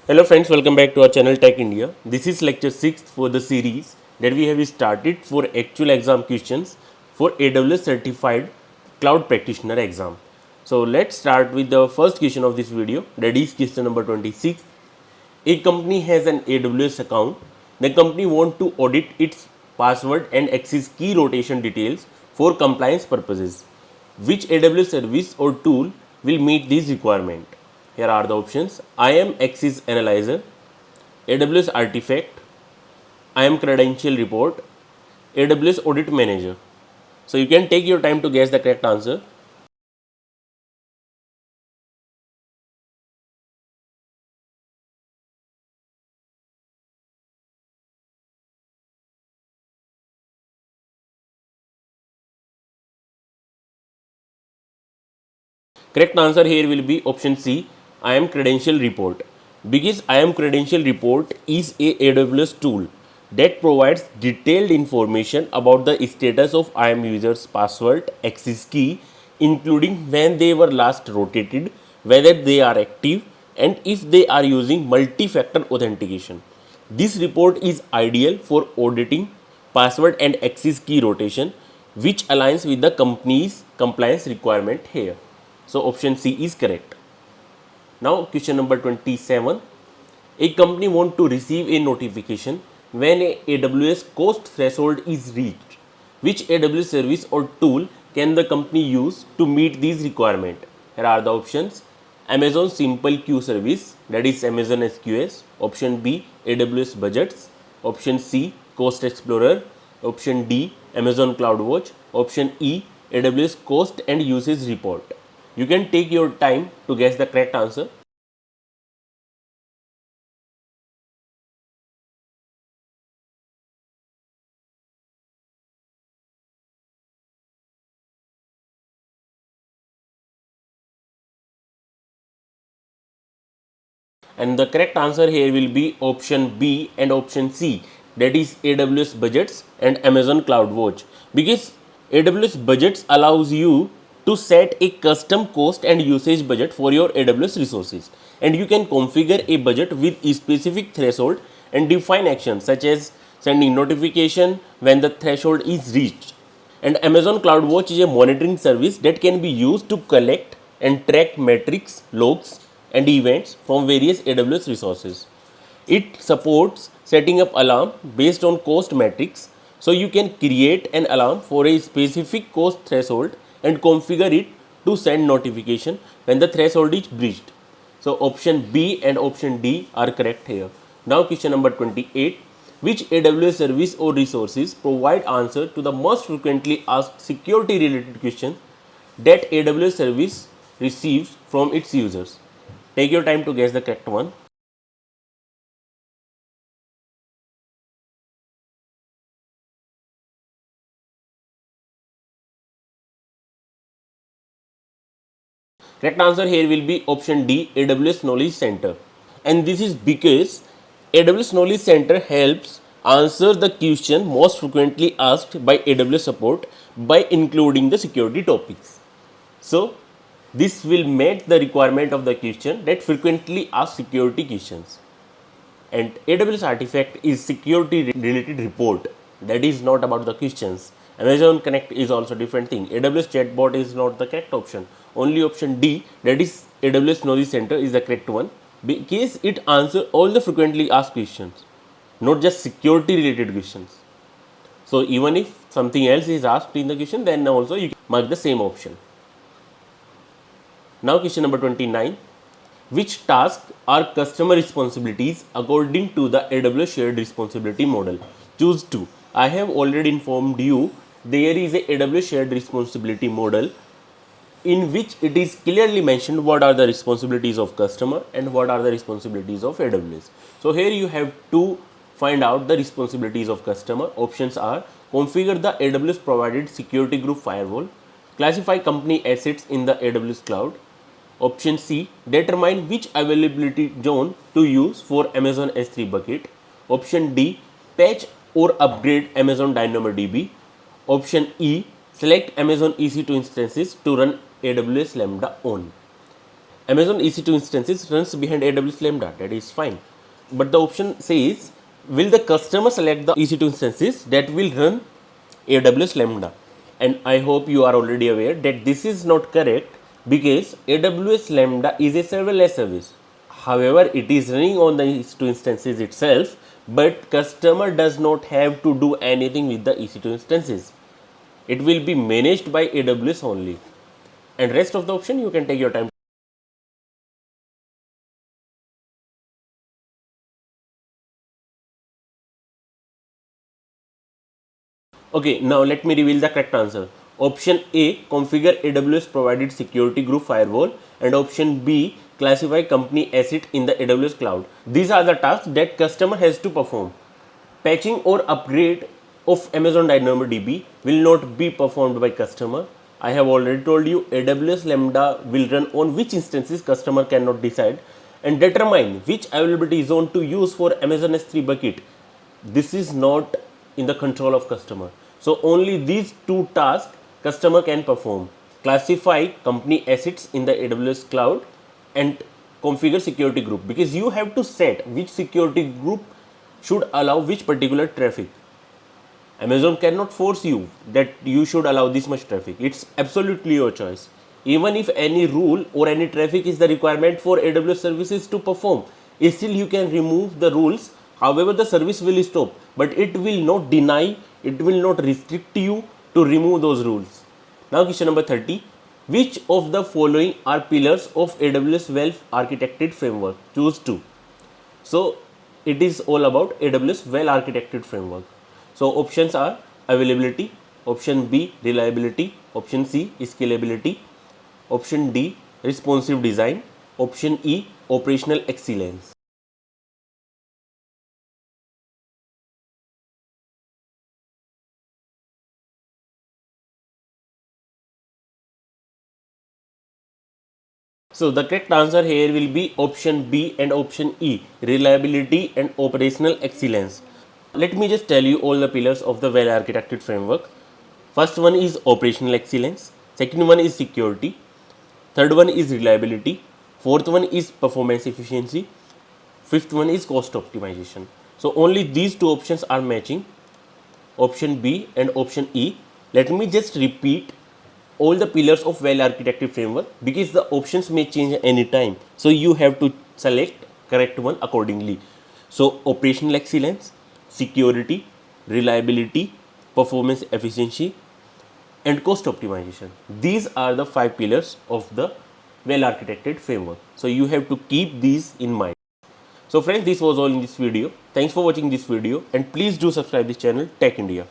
Hello friends, welcome back to our channel Tech India. This is lecture 6 for the series that we have started for actual exam questions for AWS certified cloud practitioner exam. So let's start with the first question of this video, that is question number 26. A company has an AWS account. The company wants to audit its password and access key rotation details for compliance purposes. Which AWS service or tool will meet this requirement? Here are the options: IAM Access Analyzer, AWS Artifact, IAM Credential Report, AWS Audit Manager. So you can take your time to guess the correct answer. Correct answer here will be option C, IAM Credential Report. Because IAM Credential Report is a AWS tool that provides detailed information about the status of IAM users' password, access key, including when they were last rotated, whether they are active, and if they are using multi-factor authentication. This report is ideal for auditing password and access key rotation, which aligns with the company's compliance requirement here. So option C is correct. Now question number 27. A company wants to receive a notification when a AWS cost threshold is reached. Which AWS service or tool can the company use to meet these requirements? Here are the options: Amazon Simple Queue Service, that is Amazon SQS. Option B, AWS Budgets. Option C, Cost Explorer. Option D, Amazon CloudWatch. Option E, AWS Cost and Usage Report. You can take your time to guess the correct answer. And the correct answer here will be option B and option C, that is AWS Budgets and Amazon CloudWatch. Because AWS Budgets allows you to set a custom cost and usage budget for your AWS resources, and you can configure a budget with a specific threshold and define actions such as sending notification when the threshold is reached. And Amazon CloudWatch is a monitoring service that can be used to collect and track metrics, logs, and events from various AWS resources. It supports setting up alarm based on cost metrics, so you can create an alarm for a specific cost threshold and configure it to send notification when the threshold is breached. So option B and option D are correct here. Now question number 28. Which AWS service or resources provide answer to the most frequently asked security related questions that AWS service receives from its users? Take your time to guess the correct one. Correct answer here will be option D, AWS Knowledge Center. And this is because AWS Knowledge Center helps answer the question most frequently asked by AWS support by including the security topics. So this will meet the requirement of the question that frequently asked security questions. And AWS Artifact is security related report, that is not about the questions. Amazon Connect is also different thing. AWS chatbot is not the correct option. Only option D, that is AWS Knowledge Center, is the correct one, because it answers all the frequently asked questions, not just security related questions. So even if something else is asked in the question, then also you can mark the same option. Now question number 29. Which tasks are customer responsibilities according to the AWS shared responsibility model? Choose two. I have already informed you there is a AWS shared responsibility model in which it is clearly mentioned what are the responsibilities of customer and what are the responsibilities of AWS. So here you have to find out the responsibilities of customer. Options are: configure the AWS provided security group firewall, classify company assets in the AWS cloud. Option C, determine which availability zone to use for Amazon S3 bucket. Option D, patch or upgrade Amazon DynamoDB. Option E, select Amazon EC2 instances to run AWS Lambda on. Amazon EC2 instances runs behind AWS Lambda, that is fine. But the option says, will the customer select the EC2 instances that will run AWS Lambda? And I hope you are already aware that this is not correct because AWS Lambda is a serverless service. However, it is running on the EC2 instances itself, but customer does not have to do anything with the EC2 instances. It will be managed by AWS only. And rest of the option you can take your time. Okay, now let me reveal the correct answer. Option A, configure AWS provided security group firewall, and option B, classify company asset in the AWS cloud. These are the tasks that customer has to perform. Patching or upgrade of Amazon DynamoDB will not be performed by customer. I have already told you AWS Lambda will run on which instances customer cannot decide and determine which availability zone to use for Amazon S3 bucket. This is not in the control of customer. So only these two tasks customer can perform. Classify company assets in the AWS cloud and configure security group, because you have to set which security group should allow which particular traffic. Amazon cannot force you that you should allow this much traffic. It's absolutely your choice. Even if any rule or any traffic is the requirement for AWS services to perform, still you can remove the rules. However, the service will stop, but it will not deny, it will not restrict you to remove those rules. Now question number 30. Which of the following are pillars of AWS well architected framework? Choose two. So it is all about AWS well architected framework. So options are availability, option B reliability, option C scalability, option D responsive design, option E operational excellence. So the correct answer here will be option B and option E, reliability and operational excellence. Let me just tell you all the pillars of the well architected framework. First one is operational excellence, second one is security, third one is reliability, fourth one is performance efficiency, fifth one is cost optimization. So only these two options are matching, option B and option E. Let me just repeat all the pillars of well architected framework because the options may change anytime. So you have to select correct one accordingly. So operational excellence, security, reliability, performance efficiency and cost optimization. These are the 5 pillars of the well architected framework. So you have to keep these in mind. So friends, this was all in this video. Thanks for watching this video and please do subscribe this channel Tech India.